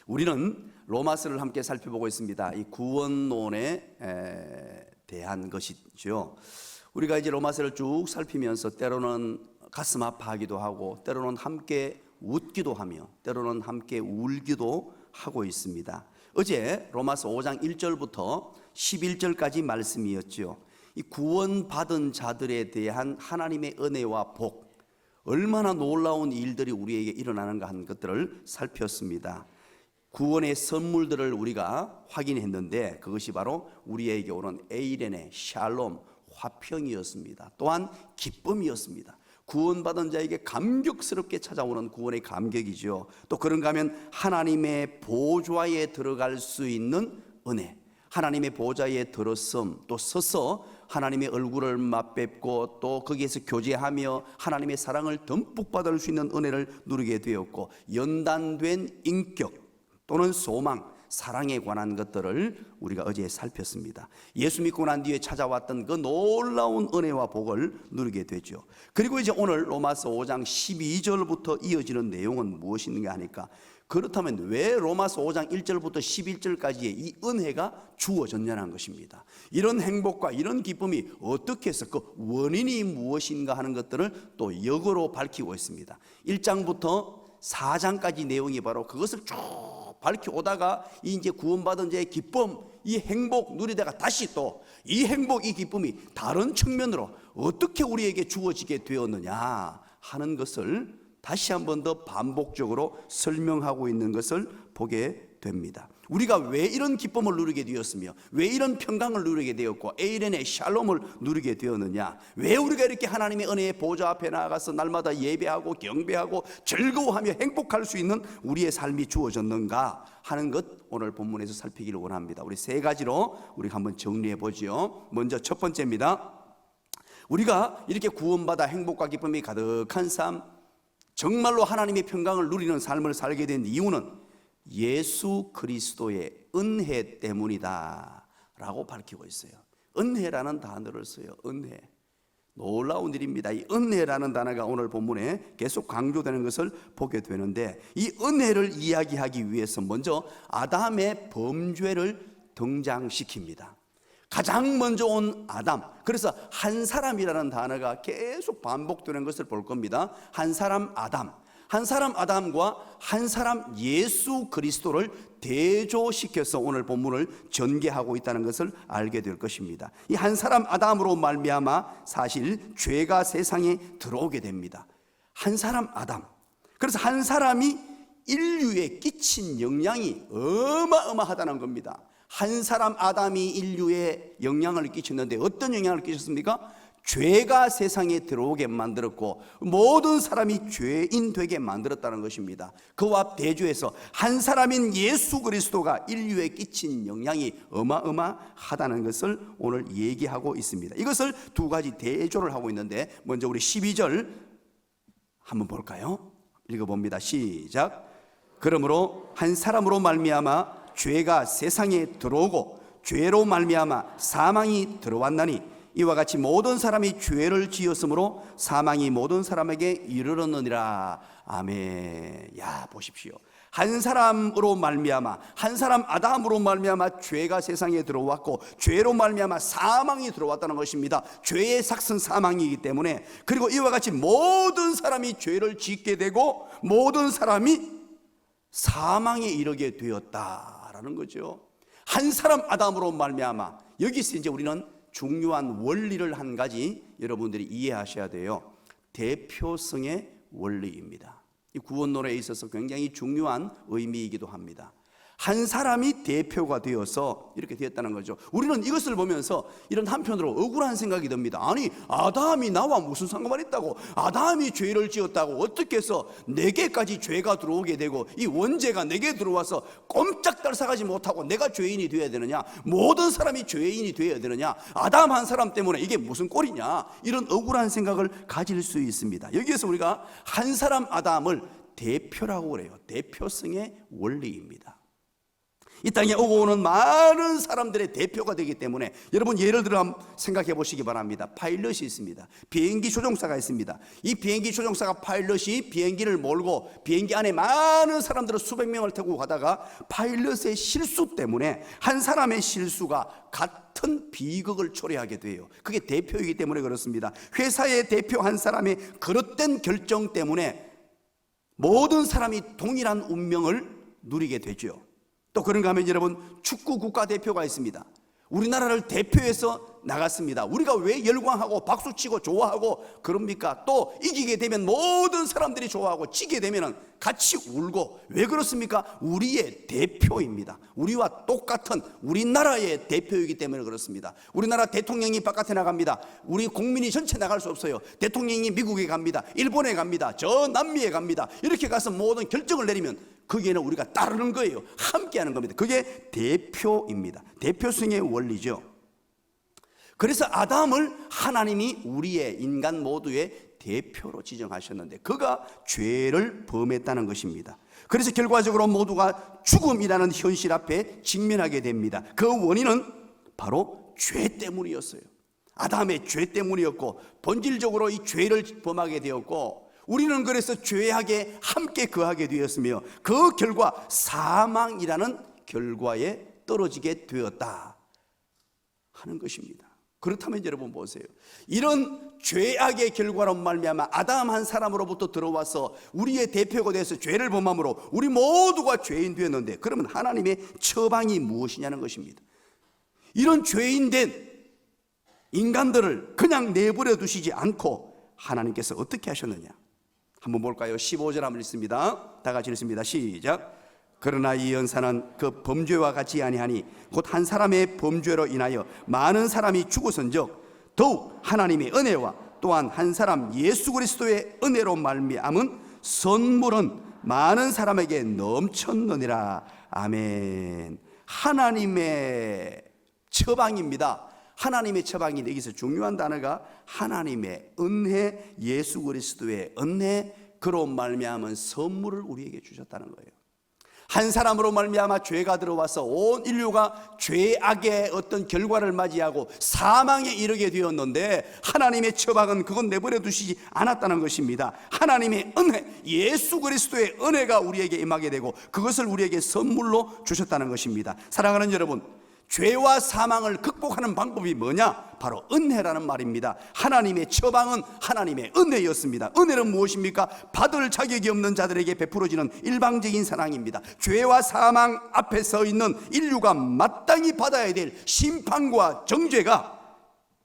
우리는 로마서를 함께 살펴보고 있습니다. 이 구원론에 대한 것이죠. 우리가 이제 로마서를 쭉 살피면서 때로는 가슴 아파하기도 하고, 때로는 함께 웃기도 하며, 때로는 함께 울기도 하고 있습니다. 어제 로마서 5장 1절부터 11절까지 말씀이었죠. 이 구원받은 자들에 대한 하나님의 은혜와 복, 얼마나 놀라운 일들이 우리에게 일어나는가 하는 것들을 살폈습니다. 구원의 선물들을 우리가 확인했는데 그것이 바로 우리에게 오는 에이레네, 샬롬, 화평이었습니다. 또한 기쁨이었습니다. 구원받은 자에게 감격스럽게 찾아오는 구원의 감격이죠. 또 그런가 하면 하나님의 보좌에 들어갈 수 있는 은혜, 하나님의 보좌에 들었음, 또 서서 하나님의 얼굴을 맛뵙고 또 거기에서 교제하며 하나님의 사랑을 듬뿍 받을 수 있는 은혜를 누리게 되었고, 연단된 인격 또는 소망, 사랑에 관한 것들을 우리가 어제 살폈습니다. 예수 믿고 난 뒤에 찾아왔던 그 놀라운 은혜와 복을 누리게 되죠. 그리고 이제 오늘 로마서 5장 12절부터 이어지는 내용은 무엇인가 하니까, 그렇다면 왜 로마서 5장 1절부터 11절까지의 이 은혜가 주어졌냐는 것입니다. 이런 행복과 이런 기쁨이 어떻게 해서 그 원인이 무엇인가 하는 것들을 또 역으로 밝히고 있습니다. 1장부터 4장까지 내용이 바로 그것을 쭉 밝혀오다가 이제 구원받은 자의 기쁨, 이 행복 누리다가 다시 또 이 행복, 이 기쁨이 다른 측면으로 어떻게 우리에게 주어지게 되었느냐 하는 것을 다시 한 번 더 반복적으로 설명하고 있는 것을 보게 됩니다. 우리가 왜 이런 기쁨을 누리게 되었으며, 왜 이런 평강을 누리게 되었고, 에이렌의 샬롬을 누리게 되었느냐, 왜 우리가 이렇게 하나님의 은혜의 보좌 앞에 나아가서 날마다 예배하고 경배하고 즐거워하며 행복할 수 있는 우리의 삶이 주어졌는가 하는 것, 오늘 본문에서 살피기를 원합니다. 우리 세 가지로 우리가 한번 정리해 보죠. 먼저 첫 번째입니다. 우리가 이렇게 구원받아 행복과 기쁨이 가득한 삶, 정말로 하나님의 평강을 누리는 삶을 살게 된 이유는 예수 그리스도의 은혜 때문이다 라고 밝히고 있어요. 은혜라는 단어를 써요. 은혜, 놀라운 일입니다. 이 은혜라는 단어가 오늘 본문에 계속 강조되는 것을 보게 되는데, 이 은혜를 이야기하기 위해서 먼저 아담의 범죄를 등장시킵니다. 가장 먼저 온 아담, 그래서 한 사람이라는 단어가 계속 반복되는 것을 볼 겁니다. 한 사람 아담, 한 사람 아담과 한 사람 예수 그리스도를 대조시켜서 오늘 본문을 전개하고 있다는 것을 알게 될 것입니다. 이 한 사람 아담으로 말미암아 사실 죄가 세상에 들어오게 됩니다. 한 사람 아담, 그래서 한 사람이 인류에 끼친 영향이 어마어마하다는 겁니다. 한 사람 아담이 인류에 영향을 끼쳤는데 어떤 영향을 끼쳤습니까? 죄가 세상에 들어오게 만들었고 모든 사람이 죄인 되게 만들었다는 것입니다. 그와 대조해서 한 사람인 예수 그리스도가 인류에 끼친 영향이 어마어마하다는 것을 오늘 얘기하고 있습니다. 이것을 두 가지 대조를 하고 있는데, 먼저 우리 12절 한번 볼까요? 읽어봅니다. 시작. 그러므로 한 사람으로 말미암아 죄가 세상에 들어오고 죄로 말미암아 사망이 들어왔나니 이와 같이 모든 사람이 죄를 지었으므로 사망이 모든 사람에게 이르렀느니라. 아멘. 야, 보십시오. 한 사람으로 말미암아, 한 사람 아담으로 말미암아 죄가 세상에 들어왔고 죄로 말미암아 사망이 들어왔다는 것입니다. 죄의 삭은 사망이기 때문에, 그리고 이와 같이 모든 사람이 죄를 짓게 되고 모든 사람이 사망에 이르게 되었다라는 거죠. 한 사람 아담으로 말미암아, 여기서 이제 우리는 중요한 원리를 한 가지 여러분들이 이해하셔야 돼요. 대표성의 원리입니다. 이 구원론에 있어서 굉장히 중요한 의미이기도 합니다. 한 사람이 대표가 되어서 이렇게 되었다는 거죠. 우리는 이것을 보면서 이런 한편으로 억울한 생각이 듭니다. 아니, 아담이 나와 무슨 상관이 있다고, 아담이 죄를 지었다고 어떻게 해서 내게까지 죄가 들어오게 되고 이 원죄가 내게 들어와서 꼼짝달싹하지 못하고 내가 죄인이 되어야 되느냐, 모든 사람이 죄인이 되어야 되느냐, 아담 한 사람 때문에 이게 무슨 꼴이냐, 이런 억울한 생각을 가질 수 있습니다. 여기에서 우리가 한 사람 아담을 대표라고 그래요. 대표성의 원리입니다. 이 땅에 오고 오는 많은 사람들의 대표가 되기 때문에 여러분 예를 들어 한번 생각해 보시기 바랍니다. 파일럿이 있습니다. 비행기 조종사가 있습니다. 이 비행기 조종사가 파일럿이 비행기를 몰고 비행기 안에 많은 사람들을 수백 명을 태우고 가다가 파일럿의 실수 때문에 한 사람의 실수가 같은 비극을 초래하게 돼요. 그게 대표이기 때문에 그렇습니다. 회사의 대표 한 사람의 그릇된 결정 때문에 모든 사람이 동일한 운명을 누리게 되죠. 또 그런가 하면 여러분 축구 국가대표가 있습니다. 우리나라를 대표해서 나갔습니다. 우리가 왜 열광하고 박수치고 좋아하고 그럽니까? 또 이기게 되면 모든 사람들이 좋아하고 지게 되면 같이 울고 왜 그렇습니까? 우리의 대표입니다. 우리와 똑같은 우리나라의 대표이기 때문에 그렇습니다. 우리나라 대통령이 바깥에 나갑니다. 우리 국민이 전체 나갈 수 없어요. 대통령이 미국에 갑니다. 일본에 갑니다. 저 남미에 갑니다. 이렇게 가서 모든 결정을 내리면 거기에는 우리가 따르는 거예요. 함께하는 겁니다. 그게 대표입니다. 대표성의 원리죠. 그래서 아담을 하나님이 우리의 인간 모두의 대표로 지정하셨는데 그가 죄를 범했다는 것입니다. 그래서 결과적으로 모두가 죽음이라는 현실 앞에 직면하게 됩니다. 그 원인은 바로 죄 때문이었어요. 아담의 죄 때문이었고 본질적으로 이 죄를 범하게 되었고 우리는 그래서 죄악에 함께 거하게 되었으며 그 결과 사망이라는 결과에 떨어지게 되었다 하는 것입니다. 그렇다면 여러분 보세요. 이런 죄악의 결과로 말미암아 아담 한 사람으로부터 들어와서 우리의 대표가 돼서 죄를 범함으로 우리 모두가 죄인 되었는데 그러면 하나님의 처방이 무엇이냐는 것입니다. 이런 죄인된 인간들을 그냥 내버려 두시지 않고 하나님께서 어떻게 하셨느냐 한번 볼까요? 15절 한번 읽습니다. 다 같이 읽습니다. 시작. 그러나 이 연사는 그 범죄와 같이 아니하니 곧 한 사람의 범죄로 인하여 많은 사람이 죽었은즉 더욱 하나님의 은혜와 또한 한 사람 예수 그리스도의 은혜로 말미암은 선물은 많은 사람에게 넘쳤느니라. 아멘. 하나님의 처방입니다. 하나님의 처방이 여기서 중요한 단어가 하나님의 은혜, 예수 그리스도의 은혜, 그로 말미암은 선물을 우리에게 주셨다는 거예요. 한 사람으로 말미암아 죄가 들어와서 온 인류가 죄악의 어떤 결과를 맞이하고 사망에 이르게 되었는데 하나님의 처방은 그건 내버려 두시지 않았다는 것입니다. 하나님의 은혜, 예수 그리스도의 은혜가 우리에게 임하게 되고 그것을 우리에게 선물로 주셨다는 것입니다. 사랑하는 여러분, 죄와 사망을 극복하는 방법이 뭐냐? 바로 은혜라는 말입니다. 하나님의 처방은 하나님의 은혜였습니다. 은혜는 무엇입니까? 받을 자격이 없는 자들에게 베풀어지는 일방적인 사랑입니다. 죄와 사망 앞에 서 있는 인류가 마땅히 받아야 될 심판과 정죄가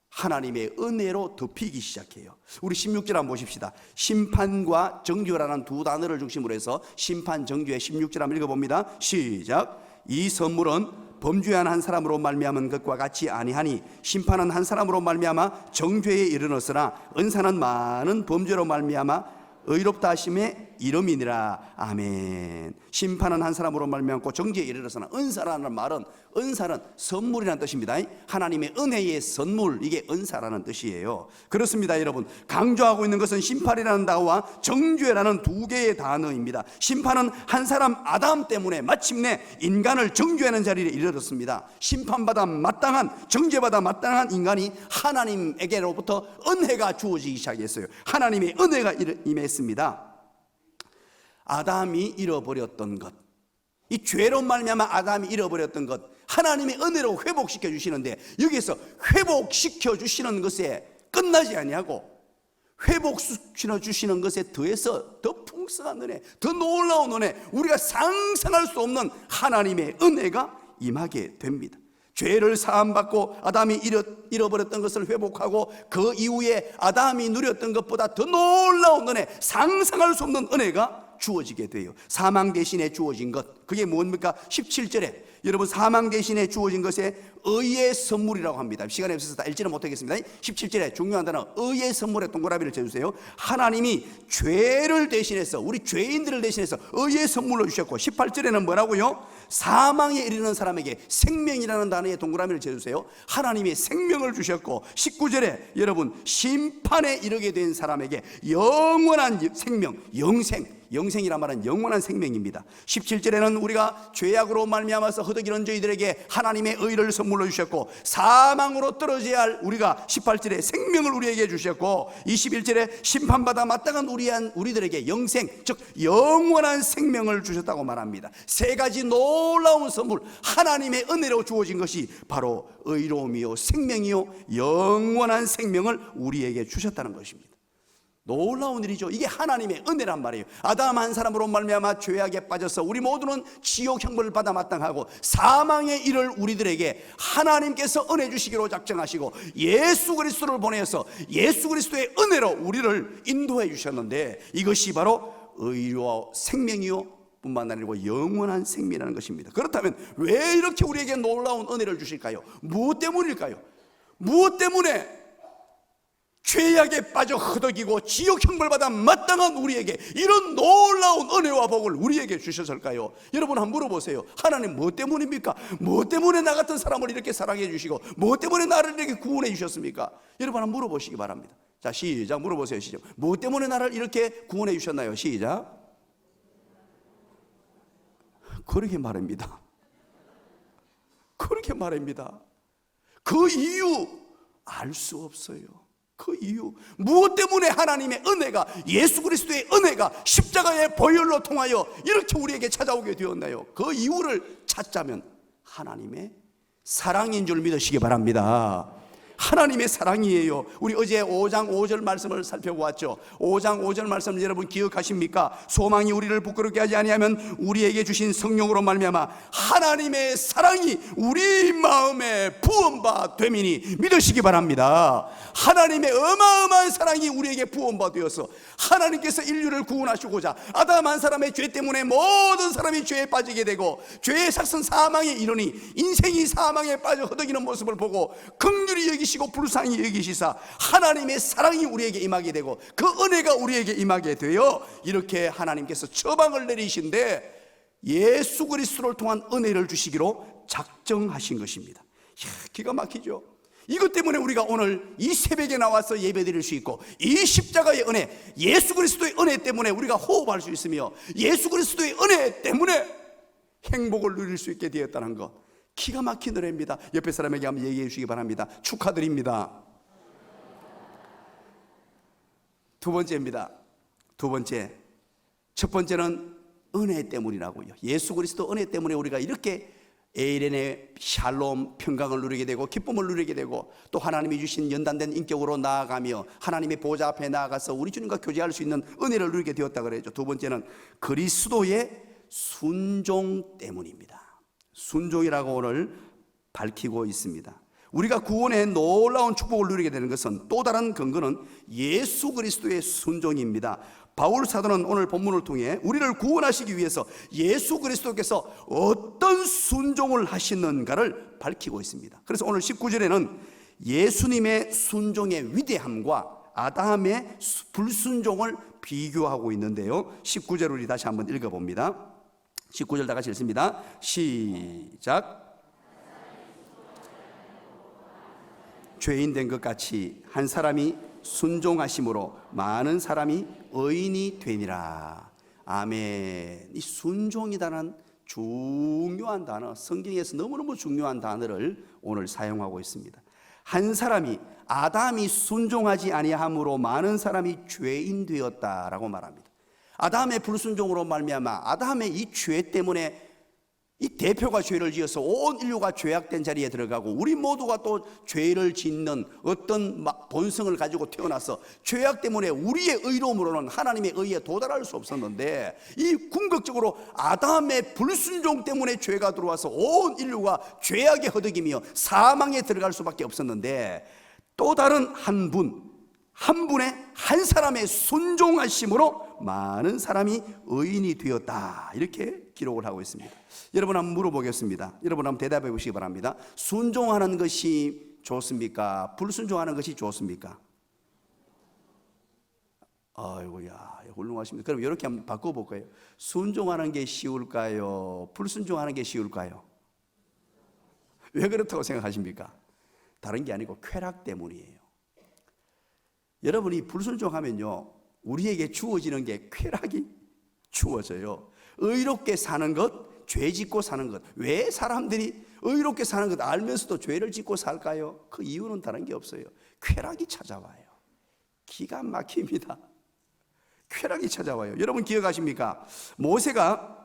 하나님의 은혜로 덮이기 시작해요. 우리 16절 한번 보십시다. 심판과 정죄라는 두 단어를 중심으로 해서 심판, 정죄 16절 한번 읽어봅니다. 시작. 이 선물은 범죄한 한 사람으로 말미암은 것과 같이 아니하니 심판은 한 사람으로 말미암아 정죄에 이르렀으나 은사는 많은 범죄로 말미암아 의롭다 하심의 이름이니라. 아멘. 심판은 한 사람으로 말미암고 정죄에 이르렀으나 은사라는 말은 은사는 선물이라는 뜻입니다. 하나님의 은혜의 선물, 이게 은사라는 뜻이에요. 그렇습니다. 여러분, 강조하고 있는 것은 심판이라는 단어와 정죄라는 두 개의 단어입니다. 심판은 한 사람 아담 때문에 마침내 인간을 정죄하는 자리에 이르렀습니다. 심판받아 마땅한, 정죄받아 마땅한 인간이 하나님에게로부터 은혜가 주어지기 시작했어요. 하나님의 은혜가 임했습니다. 아담이 잃어버렸던 것, 이 죄로 말미암아 아담이 잃어버렸던 것, 하나님의 은혜로 회복시켜 주시는데 여기서 회복시켜 주시는 것에 끝나지 아니하고 회복시켜 주시는 것에 더해서 더 풍성한 은혜, 더 놀라운 은혜, 우리가 상상할 수 없는 하나님의 은혜가 임하게 됩니다. 죄를 사함받고 아담이 잃어버렸던 것을 회복하고 그 이후에 아담이 누렸던 것보다 더 놀라운 은혜, 상상할 수 없는 은혜가 주어지게 돼요. 사망 대신에 주어진 것, 그게 뭡니까? 17절에 여러분, 사망 대신에 주어진 것에 의의 선물이라고 합니다. 시간이 없어서 다 읽지는 못하겠습니다. 17절에 중요한 단어 의의 선물에 동그라미를 쳐주세요. 하나님이 죄를 대신해서, 우리 죄인들을 대신해서 의의 선물로 주셨고, 18절에는 뭐라고요? 사망에 이르는 사람에게 생명이라는 단어에 동그라미를 쳐주세요. 하나님의 생명을 주셨고, 19절에 여러분, 심판에 이르게 된 사람에게 영원한 생명, 영생이란 말은 영원한 생명입니다. 17절에는 우리가 죄악으로 말미암아서 허덕이는 저희들에게 하나님의 의를 선물로 주셨고, 사망으로 떨어져야 할 우리가 18절에 생명을 우리에게 주셨고, 21절에 심판받아 마땅한 우리들에게 영생, 즉 영원한 생명을 주셨다고 말합니다. 세 가지 놀라운 선물, 하나님의 은혜로 주어진 것이 바로 의로움이요 생명이요 영원한 생명을 우리에게 주셨다는 것입니다. 놀라운 일이죠. 이게 하나님의 은혜란 말이에요. 아담 한 사람으로 말미암아 죄악에 빠져서 우리 모두는 지옥 형벌을 받아 마땅하고 사망의 일을 우리들에게 하나님께서 은혜 주시기로 작정하시고 예수 그리스도를 보내서 예수 그리스도의 은혜로 우리를 인도해 주셨는데, 이것이 바로 의로 생명이요 뿐만 아니고 영원한 생명이라는 것입니다. 그렇다면 왜 이렇게 우리에게 놀라운 은혜를 주실까요? 무엇 때문일까요? 무엇 때문에 죄악에 빠져 허덕이고 지옥 형벌받아 마땅한 우리에게 이런 놀라운 은혜와 복을 우리에게 주셨을까요? 여러분 한번 물어보세요. 하나님 무엇 때문입니까? 무엇 때문에 나 같은 사람을 이렇게 사랑해 주시고 무엇 때문에 나를 이렇게 구원해 주셨습니까? 여러분 한번 물어보시기 바랍니다. 자, 시작. 물어보세요. 시작. 무엇 때문에 나를 이렇게 구원해 주셨나요? 시작. 그렇게 말합니다. 그렇게 말합니다. 그 이유 알 수 없어요. 그 이유, 무엇 때문에 하나님의 은혜가, 예수 그리스도의 은혜가 십자가의 보혈로 통하여 이렇게 우리에게 찾아오게 되었나요? 그 이유를 찾자면 하나님의 사랑인 줄 믿으시기 바랍니다. 하나님의 사랑이에요. 우리 어제 5장 5절 말씀을 살펴보았죠. 5장 5절 말씀 여러분 기억하십니까? 소망이 우리를 부끄럽게 하지 아니하면 우리에게 주신 성령으로 말미암아 하나님의 사랑이 우리 마음에 부음바 되미니 믿으시기 바랍니다. 하나님의 어마어마한 사랑이 우리에게 부음바 되어서 하나님께서 인류를 구원하시고자 아담 한 사람의 죄 때문에 모든 사람이 죄에 빠지게 되고 죄의 삭선 사망에 이르니 인생이 사망에 빠져 허덕이는 모습을 보고 긍휼히 여기시고 불쌍히 여기시사 하나님의 사랑이 우리에게 임하게 되고 그 은혜가 우리에게 임하게 되어 이렇게 하나님께서 처방을 내리신데 예수 그리스도를 통한 은혜를 주시기로 작정하신 것입니다. 이야, 기가 막히죠. 이것 때문에 우리가 오늘 이 새벽에 나와서 예배드릴 수 있고, 이 십자가의 은혜, 예수 그리스도의 은혜 때문에 우리가 호흡할 수 있으며 예수 그리스도의 은혜 때문에 행복을 누릴 수 있게 되었다는 것, 기가 막힌 은혜입니다. 옆에 사람에게 한번 얘기해 주시기 바랍니다. 축하드립니다. 두 번째입니다. 두 번째, 첫 번째는 은혜 때문이라고요. 예수 그리스도 은혜 때문에 우리가 이렇게 에이렌의 샬롬 평강을 누리게 되고 기쁨을 누리게 되고 또 하나님이 주신 연단된 인격으로 나아가며 하나님의 보좌 앞에 나아가서 우리 주님과 교제할 수 있는 은혜를 누리게 되었다 그랬죠. 두 번째는 그리스도의 순종 때문입니다. 순종이라고 오늘 밝히고 있습니다. 우리가 구원의 놀라운 축복을 누리게 되는 것은 또 다른 근거는 예수 그리스도의 순종입니다. 바울 사도는 오늘 본문을 통해 우리를 구원하시기 위해서 예수 그리스도께서 어떤 순종을 하시는가를 밝히고 있습니다. 그래서 오늘 19절에는 예수님의 순종의 위대함과 아담의 불순종을 비교하고 있는데요, 19절 우리 다시 한번 읽어봅니다. 19절 다 같이 읽습니다. 시작. 죄인 된 것 같이 한 사람이 순종하심으로 많은 사람이 의인이 되니라. 아멘. 이 순종이라는 중요한 단어, 성경에서 너무너무 중요한 단어를 오늘 사용하고 있습니다. 한 사람이, 아담이 순종하지 아니함으로 많은 사람이 죄인 되었다라고 말합니다. 아담의 불순종으로 말미암아 아담의 이 죄 때문에 이 대표가 죄를 지어서 온 인류가 죄악된 자리에 들어가고 우리 모두가 또 죄를 짓는 어떤 본성을 가지고 태어나서 죄악 때문에 우리의 의로움으로는 하나님의 의에 도달할 수 없었는데, 이 궁극적으로 아담의 불순종 때문에 죄가 들어와서 온 인류가 죄악에 허덕이며 사망에 들어갈 수밖에 없었는데, 또 다른 한 분의 한 사람의 순종하심으로 많은 사람이 의인이 되었다, 이렇게 기록을 하고 있습니다. 여러분 한번 물어보겠습니다. 여러분 한번 대답해 보시기 바랍니다. 순종하는 것이 좋습니까? 불순종하는 것이 좋습니까? 아이고야, 훌륭하십니다. 그럼 이렇게 한번 바꿔볼까요? 순종하는 게 쉬울까요? 불순종하는 게 쉬울까요? 왜 그렇다고 생각하십니까? 다른 게 아니고 쾌락 때문이에요. 여러분이 불순종하면요, 우리에게 주어지는 게 쾌락이 주어져요. 의롭게 사는 것, 죄 짓고 사는 것. 왜 사람들이 의롭게 사는 것 알면서도 죄를 짓고 살까요? 그 이유는 다른 게 없어요. 쾌락이 찾아와요. 기가 막힙니다. 쾌락이 찾아와요. 여러분 기억하십니까? 모세가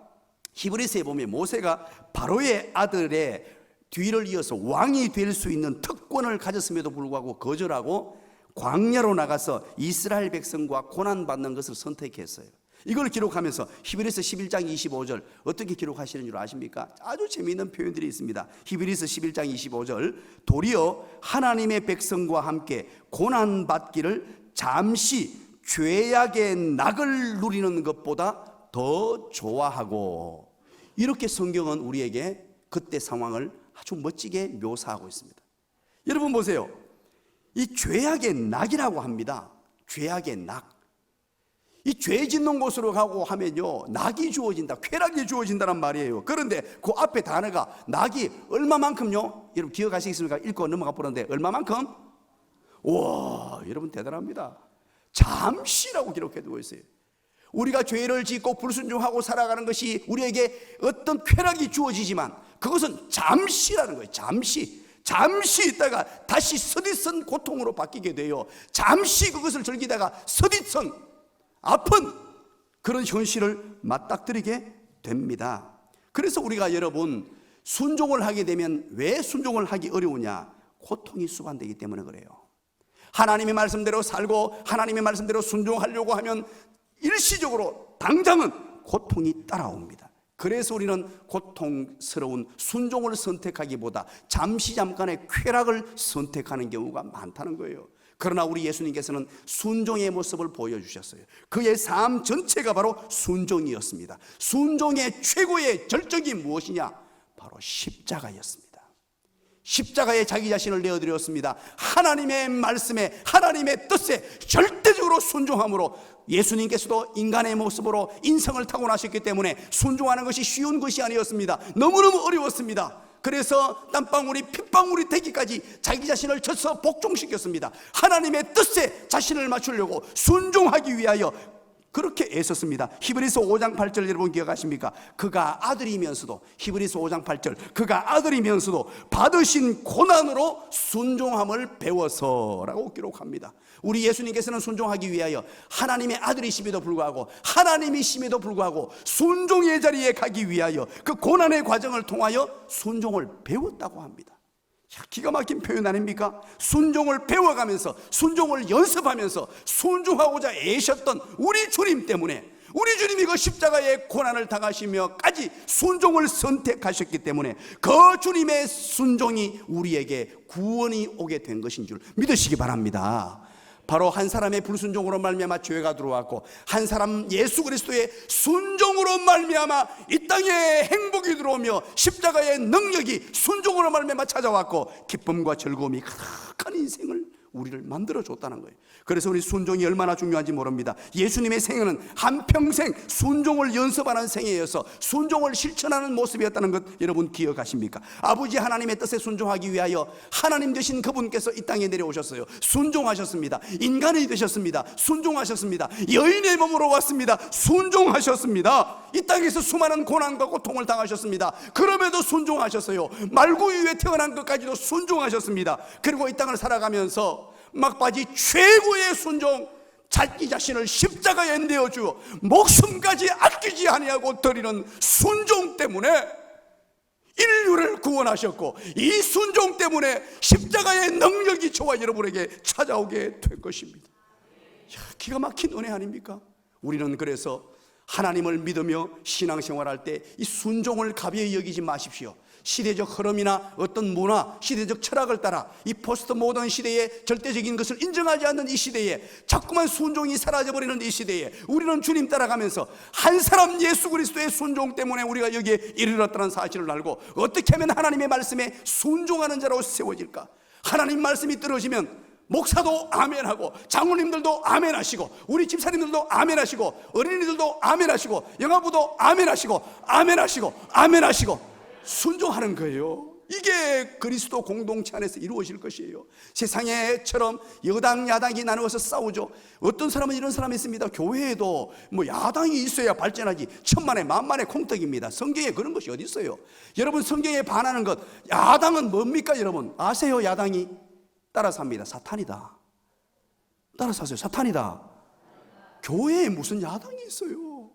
히브리서에 보면 모세가 바로의 아들의 뒤를 이어서 왕이 될 수 있는 특권을 가졌음에도 불구하고 거절하고 광야로 나가서 이스라엘 백성과 고난받는 것을 선택했어요. 이걸 기록하면서 히브리서 11장 25절 어떻게 기록하시는 줄 아십니까? 아주 재미있는 표현들이 있습니다. 히브리서 11장 25절 도리어 하나님의 백성과 함께 고난받기를 잠시 죄악의 낙을 누리는 것보다 더 좋아하고, 이렇게 성경은 우리에게 그때 상황을 아주 멋지게 묘사하고 있습니다. 여러분 보세요. 이 죄악의 낙이라고 합니다. 죄악의 낙. 이 죄 짓는 곳으로 가고 하면요, 낙이 주어진다, 쾌락이 주어진다는 말이에요. 그런데 그 앞에 단어가 낙이 얼마만큼요? 여러분 기억하시겠습니까? 읽고 넘어가 보는데 얼마만큼? 와, 여러분 대단합니다. 잠시라고 기록해두고 있어요. 우리가 죄를 짓고 불순종하고 살아가는 것이 우리에게 어떤 쾌락이 주어지지만 그것은 잠시라는 거예요. 잠시 있다가 다시 서디선 고통으로 바뀌게 돼요. 잠시 그것을 즐기다가 서디선 아픈 그런 현실을 맞닥뜨리게 됩니다. 그래서 우리가 여러분 순종을 하게 되면 왜 순종을 하기 어려우냐? 고통이 수반되기 때문에 그래요. 하나님의 말씀대로 살고 하나님의 말씀대로 순종하려고 하면 일시적으로 당장은 고통이 따라옵니다. 그래서 우리는 고통스러운 순종을 선택하기보다 잠시 잠깐의 쾌락을 선택하는 경우가 많다는 거예요. 그러나 우리 예수님께서는 순종의 모습을 보여주셨어요. 그의 삶 전체가 바로 순종이었습니다. 순종의 최고의 절정이 무엇이냐? 바로 십자가였습니다. 십자가에 자기 자신을 내어드렸습니다. 하나님의 말씀에, 하나님의 뜻에 절대적으로 순종함으로 예수님께서도 인간의 모습으로 인성을 타고나셨기 때문에 순종하는 것이 쉬운 것이 아니었습니다. 너무너무 어려웠습니다. 그래서 땀방울이 핏방울이 되기까지 자기 자신을 져서 복종시켰습니다. 하나님의 뜻에 자신을 맞추려고 순종하기 위하여 그렇게 애썼습니다. 히브리서 5장 8절 여러분 기억하십니까? 그가 아들이면서도, 히브리서 5장 8절, 그가 아들이면서도 받으신 고난으로 순종함을 배워서라고 기록합니다. 우리 예수님께서는 순종하기 위하여 하나님의 아들이심에도 불구하고 하나님이심에도 불구하고 순종의 자리에 가기 위하여 그 고난의 과정을 통하여 순종을 배웠다고 합니다. 기가 막힌 표현 아닙니까? 순종을 배워가면서 순종을 연습하면서 순종하고자 애셨던 우리 주님 때문에, 우리 주님이 그 십자가의 고난을 당하시며까지 순종을 선택하셨기 때문에 그 주님의 순종이 우리에게 구원이 오게 된 것인 줄 믿으시기 바랍니다. 바로 한 사람의 불순종으로 말미암아 죄가 들어왔고 한 사람 예수 그리스도의 순종으로 말미암아 이 땅에 행복이 들어오며 십자가의 능력이 순종으로 말미암아 찾아왔고 기쁨과 즐거움이 가득한 인생을 우리를 만들어줬다는 거예요. 그래서 우리 순종이 얼마나 중요한지 모릅니다. 예수님의 생애는 한평생 순종을 연습하는 생애여서 순종을 실천하는 모습이었다는 것 여러분 기억하십니까? 아버지 하나님의 뜻에 순종하기 위하여 하나님 되신 그분께서 이 땅에 내려오셨어요. 순종하셨습니다. 인간이 되셨습니다. 순종하셨습니다. 여인의 몸으로 왔습니다. 순종하셨습니다. 이 땅에서 수많은 고난과 고통을 당하셨습니다. 그럼에도 순종하셨어요. 말구 위에 태어난 것까지도 순종하셨습니다. 그리고 이 땅을 살아가면서 막바지 최고의 순종, 자기 자신을 십자가에 내어주어 목숨까지 아끼지 아니하고 드리는 순종 때문에 인류를 구원하셨고 이 순종 때문에 십자가의 능력이 저와 여러분에게 찾아오게 된 것입니다. 기가 막힌 은혜 아닙니까? 우리는 그래서 하나님을 믿으며 신앙생활할 때 이 순종을 가벼이 여기지 마십시오. 시대적 흐름이나 어떤 문화, 시대적 철학을 따라 이 포스트 모던 시대의 절대적인 것을 인정하지 않는 이 시대에 자꾸만 순종이 사라져버리는 이 시대에 우리는 주님 따라가면서 한 사람 예수 그리스도의 순종 때문에 우리가 여기에 이르렀다는 사실을 알고 어떻게 하면 하나님의 말씀에 순종하는 자로 세워질까? 하나님 말씀이 떨어지면 목사도 아멘하고 장로님들도 아멘하시고 우리 집사님들도 아멘하시고 어린이들도 아멘하시고 영화부도 아멘하시고 아멘하시고 아멘하시고 순종하는 거예요. 이게 그리스도 공동체 안에서 이루어질 것이에요. 세상에처럼 여당 야당이 나누어서 싸우죠. 어떤 사람은 이런 사람이 있습니다. 교회에도 뭐 야당이 있어야 발전하지, 천만에 만만의 콩떡입니다. 성경에 그런 것이 어디 있어요? 여러분, 성경에 반하는 것, 야당은 뭡니까? 여러분 아세요? 야당이 따라서 합니다. 사탄이다. 따라서 하세요. 사탄이다. 교회에 무슨 야당이 있어요?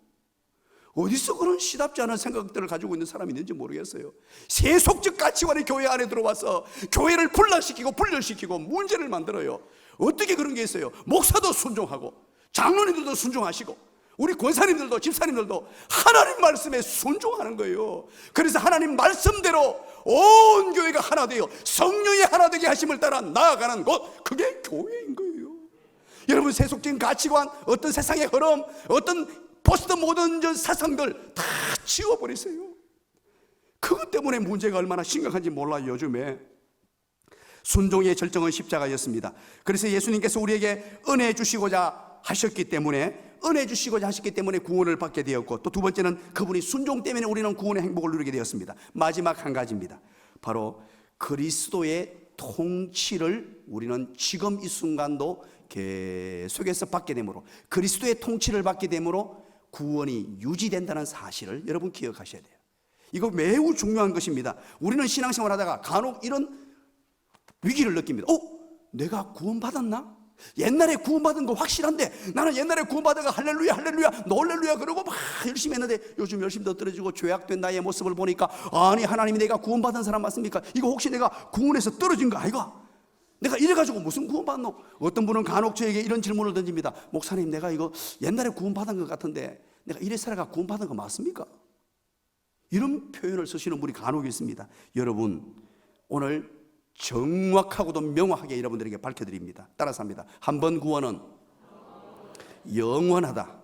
어디서 그런 시답지 않은 생각들을 가지고 있는 사람이 있는지 모르겠어요. 세속적 가치관이 교회 안에 들어와서 교회를 분란시키고 분열시키고 문제를 만들어요. 어떻게 그런 게 있어요? 목사도 순종하고 장로님들도 순종하시고 우리 권사님들도 집사님들도 하나님 말씀에 순종하는 거예요. 그래서 하나님 말씀대로 온 교회가 하나 되어 성령의 하나 되게 하심을 따라 나아가는 곳, 그게 교회인 거예요. 여러분, 세속적인 가치관, 어떤 세상의 흐름, 어떤 포스트 모던 사상들 다 지워버리세요. 그것 때문에 문제가 얼마나 심각한지 몰라요. 요즘에 순종의 절정은 십자가였습니다. 그래서 예수님께서 우리에게 은혜 주시고자 하셨기 때문에 구원을 받게 되었고, 또 두 번째는 그분이 순종 때문에 우리는 구원의 행복을 누리게 되었습니다. 마지막 한 가지입니다. 바로 그리스도의 통치를 우리는 지금 이 순간도 계속해서 받게 되므로, 그리스도의 통치를 받게 되므로 구원이 유지된다는 사실을 여러분 기억하셔야 돼요. 이거 매우 중요한 것입니다. 우리는 신앙생활 하다가 간혹 이런 위기를 느낍니다. 내가 구원받았나? 옛날에 구원받은 거 확실한데 나는 옛날에 구원받아가 할렐루야 할렐루야 놀렐루야 그러고 막 열심히 했는데 요즘 열심히 더 떨어지고 죄악된 나의 모습을 보니까, 아니 하나님이 내가 구원받은 사람 맞습니까? 이거 혹시 내가 구원에서 떨어진 거 아이가? 내가 이래가지고 무슨 구원받노? 어떤 분은 간혹 저에게 이런 질문을 던집니다. 목사님, 내가 이거 옛날에 구원받은 것 같은데 내가 이래 살아가 구원받은 거 맞습니까? 이런 표현을 쓰시는 분이 간혹 있습니다. 여러분, 오늘 정확하고도 명확하게 여러분들에게 밝혀드립니다. 따라서 합니다. 한 번 구원은 영원하다.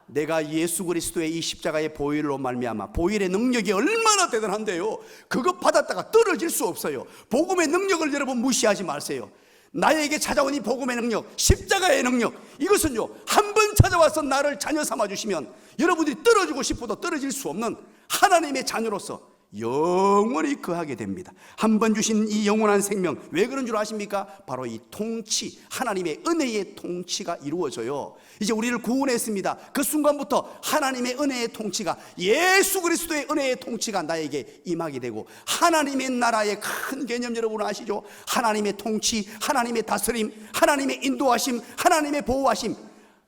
내가 예수 그리스도의 이 십자가의 보혈로 말미암아, 보혈의 능력이 얼마나 대단한데요, 그거 받았다가 떨어질 수 없어요. 복음의 능력을 여러분 무시하지 마세요. 나에게 찾아온 이 복음의 능력, 십자가의 능력, 이것은요 한 번 찾아와서 나를 자녀 삼아주시면 여러분들이 떨어지고 싶어도 떨어질 수 없는 하나님의 자녀로서 영원히 거하게 됩니다. 한 번 주신 이 영원한 생명, 왜 그런 줄 아십니까? 바로 이 통치, 하나님의 은혜의 통치가 이루어져요. 이제 우리를 구원했습니다. 그 순간부터 하나님의 은혜의 통치가, 예수 그리스도의 은혜의 통치가 나에게 임하게 되고, 하나님의 나라의 큰 개념 여러분 아시죠? 하나님의 통치, 하나님의 다스림, 하나님의 인도하심, 하나님의 보호하심,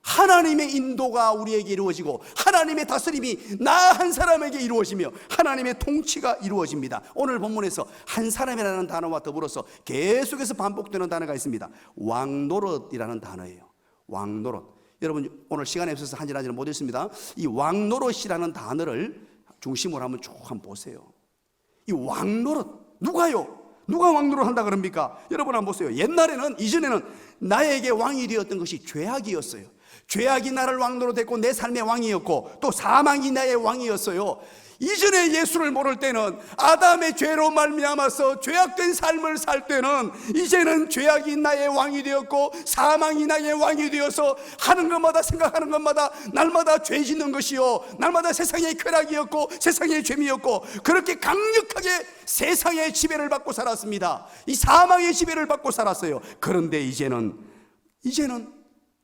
하나님의 인도가 우리에게 이루어지고 하나님의 다스림이 나 한 사람에게 이루어지며 하나님의 통치가 이루어집니다. 오늘 본문에서 한 사람이라는 단어와 더불어서 계속해서 반복되는 단어가 있습니다. 왕노릇이라는 단어예요. 왕노릇. 여러분, 오늘 시간에 없어서 한지는 못 읽습니다. 이 왕노릇이라는 단어를 중심으로 한번 쭉 한번 보세요. 이 왕노릇, 누가요? 누가 왕노릇 한다 그럽니까? 여러분 한번 보세요. 옛날에는, 이전에는 나에게 왕이 되었던 것이 죄악이었어요. 죄악이 나를 왕노로 됐고 내 삶의 왕이었고, 또 사망이 나의 왕이었어요. 이전에 예수를 모를 때는, 아담의 죄로 말미암아서 죄악된 삶을 살 때는, 이제는 죄악이 나의 왕이 되었고 사망이 나의 왕이 되어서 하는 것마다, 생각하는 것마다 날마다 죄 짓는 것이요, 날마다 세상의 쾌락이었고 세상의 죄미였고, 그렇게 강력하게 세상의 지배를 받고 살았습니다. 이 사망의 지배를 받고 살았어요. 그런데 이제는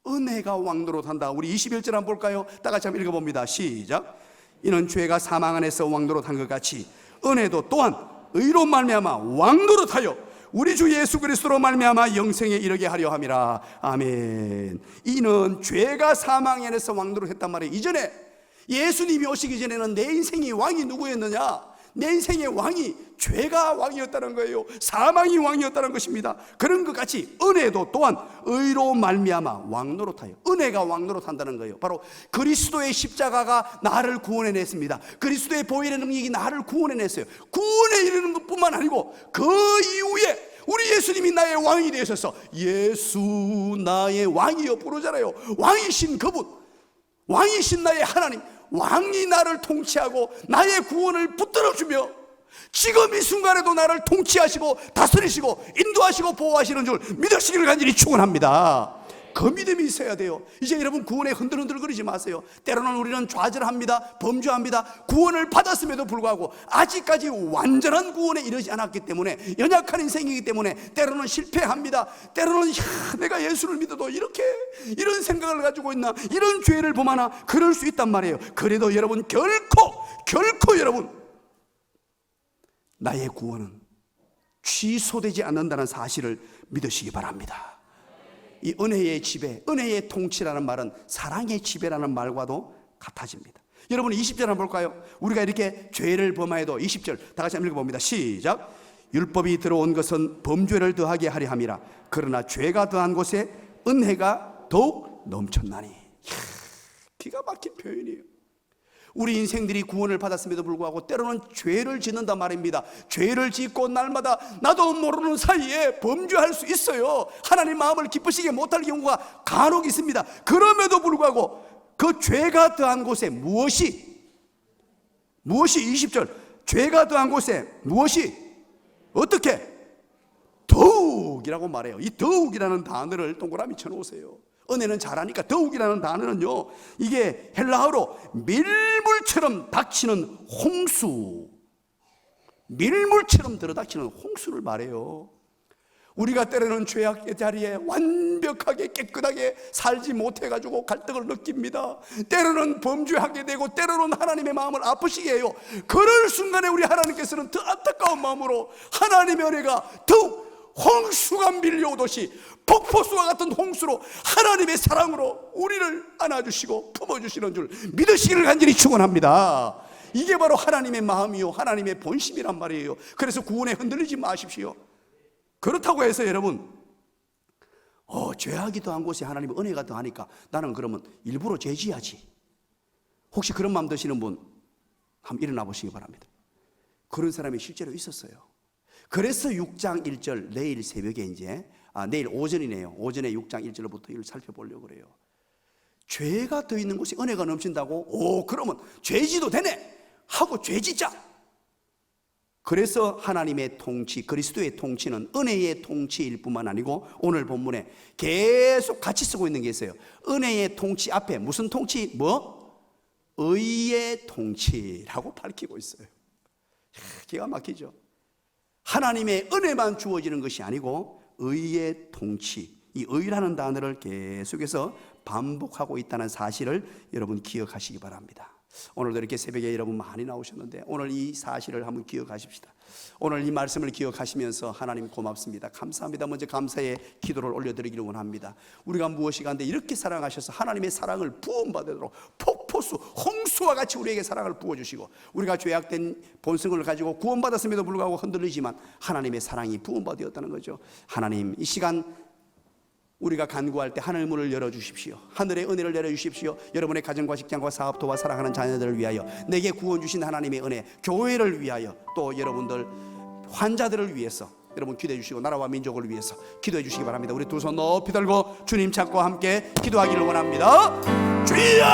은혜가 왕노릇한다. 우리 21절 한번 볼까요? 다 같이 한번 읽어봅니다. 시작. 이는 죄가 사망 안에서 왕노릇한 것 같이 은혜도 또한 의로 말미암아 왕노릇하여 우리 주 예수 그리스도로 말미암아 영생에 이르게 하려 함이라. 아멘. 이는 죄가 사망 안에서 왕노릇했단 말이에요. 이전에 예수님이 오시기 전에는 내 인생의 왕이 누구였느냐? 내 인생의 왕이 죄가 왕이었다는 거예요. 사망이 왕이었다는 것입니다. 그런 것 같이 은혜도 또한 의로 말미암아 왕노릇하여, 은혜가 왕노릇한다는 거예요. 바로 그리스도의 십자가가 나를 구원해냈습니다. 그리스도의 보혈의 능력이 나를 구원해냈어요. 구원에 이르는 것뿐만 아니고 그 이후에 우리 예수님이 나의 왕이 되셔서 예수 나의 왕이여 부르잖아요. 왕이신 그분, 왕이신 나의 하나님, 왕이 나를 통치하고 나의 구원을 붙들어주며 지금 이 순간에도 나를 통치하시고 다스리시고 인도하시고 보호하시는 줄 믿으시기를 간절히 축원합니다. 그 믿음이 있어야 돼요. 이제 여러분 구원에 흔들흔들거리지 마세요. 때로는 우리는 좌절합니다, 범죄합니다. 구원을 받았음에도 불구하고 아직까지 완전한 구원에 이르지 않았기 때문에, 연약한 인생이기 때문에 때로는 실패합니다. 때로는 내가 예수를 믿어도 이런 생각을 가지고 있나, 이런 죄를 범하나, 그럴 수 있단 말이에요. 그래도 여러분 결코 여러분 나의 구원은 취소되지 않는다는 사실을 믿으시기 바랍니다. 이 은혜의 지배, 은혜의 통치라는 말은 사랑의 지배라는 말과도 같아집니다. 여러분 20절 한번 볼까요? 우리가 이렇게 죄를 범하여도, 20절 다 같이 한번 읽어봅니다. 시작. 율법이 들어온 것은 범죄를 더하게 하려 함이라. 그러나 죄가 더한 곳에 은혜가 더욱 넘쳤나니. 기가 막힌 표현이에요. 우리 인생들이 구원을 받았음에도 불구하고 때로는 죄를 짓는단 말입니다. 죄를 짓고 날마다 나도 모르는 사이에 범죄할 수 있어요. 하나님 마음을 기쁘시게 못할 경우가 간혹 있습니다. 그럼에도 불구하고 그 죄가 더한 곳에 무엇이 20절, 죄가 더한 곳에 무엇이 어떻게 더욱이라고 말해요. 이 더욱이라는 단어를 동그라미 쳐놓으세요. 은혜는 잘하니까 더욱이라는 단어는요, 이게 헬라어로 밀물처럼 닥치는 홍수, 밀물처럼 들어닥치는 홍수를 말해요. 우리가 때로는 죄악의 자리에 완벽하게 깨끗하게 살지 못해가지고 갈등을 느낍니다. 때로는 범죄하게 되고 때로는 하나님의 마음을 아프시게 해요. 그럴 순간에 우리 하나님께서는 더 안타까운 마음으로 하나님의 은혜가 더욱 홍수가 밀려오듯이 폭포수와 같은 홍수로 하나님의 사랑으로 우리를 안아주시고 품어주시는 줄 믿으시기를 간절히 축원합니다. 이게 바로 하나님의 마음이요, 하나님의 본심이란 말이에요. 그래서 구원에 흔들리지 마십시오. 그렇다고 해서 여러분 죄악이 더한 곳에 하나님의 은혜가 더하니까 나는 그러면 일부러 죄지하지, 혹시 그런 마음 드시는 분 한번 일어나 보시기 바랍니다. 그런 사람이 실제로 있었어요. 그래서 6장 1절 내일 새벽에 내일 오전이네요. 오전에 6장 1절부터 이걸 살펴보려고 그래요. 죄가 더 있는 곳에 은혜가 넘친다고? 그러면 죄지도 되네 하고 죄지자. 그래서 하나님의 통치, 그리스도의 통치는 은혜의 통치일 뿐만 아니고 오늘 본문에 계속 같이 쓰고 있는 게 있어요. 은혜의 통치 앞에 무슨 통치? 의의 통치라고 밝히고 있어요. 기가 막히죠. 하나님의 은혜만 주어지는 것이 아니고 의의 통치, 이 의라는 단어를 계속해서 반복하고 있다는 사실을 여러분 기억하시기 바랍니다. 오늘도 이렇게 새벽에 여러분 많이 나오셨는데 오늘 이 사실을 한번 기억하십시다. 오늘 이 말씀을 기억하시면서 하나님 고맙습니다, 감사합니다, 먼저 감사의 기도를 올려드리기를 원합니다. 우리가 무엇이 간데 이렇게 사랑하셔서 하나님의 사랑을 부음받도록 폭포수, 홍수와 같이 우리에게 사랑을 부어주시고, 우리가 죄악된 본성을 가지고 구원받았음에도 불구하고 흔들리지만 하나님의 사랑이 부음받았다는 거죠. 하나님, 이 시간 우리가 간구할 때 하늘 문을 열어주십시오. 하늘의 은혜를 내려주십시오. 여러분의 가정과 직장과 사업도와 사랑하는 자녀들을 위하여, 내게 구원 주신 하나님의 은혜, 교회를 위하여, 또 여러분들 환자들을 위해서 여러분 기도해 주시고 나라와 민족을 위해서 기도해 주시기 바랍니다. 우리 두 손 높이 들고 주님 찾고 함께 기도하기를 원합니다. 주여!